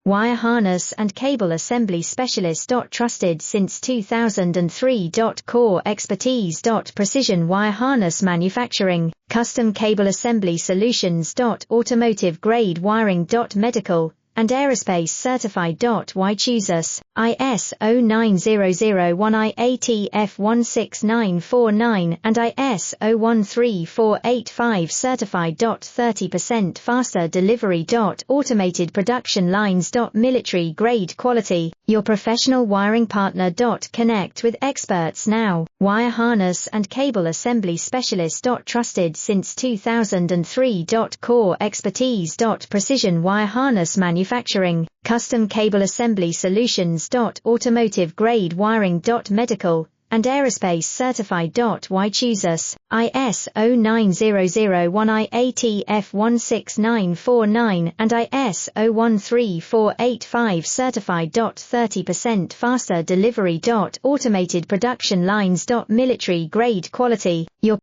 Wire harness and cable assembly specialist. Trusted since 2003. Core expertise. Precision wire harness manufacturing, custom cable assembly solutions. Automotive grade wiring. Medical and aerospace certified. Why choose us? ISO 9001-IATF16949 and ISO 13485 certified. 30% faster delivery. Automated production lines. Military grade quality, your professional wiring partner. Connect with experts now. Wire harness and cable assembly specialist. Trusted since 2003. Core expertise. Precision wire harness manufacturing, custom cable assembly solutions. Automotive grade wiring. Medical and aerospace certified. Why choose us? ISO 9001-IATF16949 and ISO 13485 certified. 30% faster delivery. Automated production lines. Military grade quality, your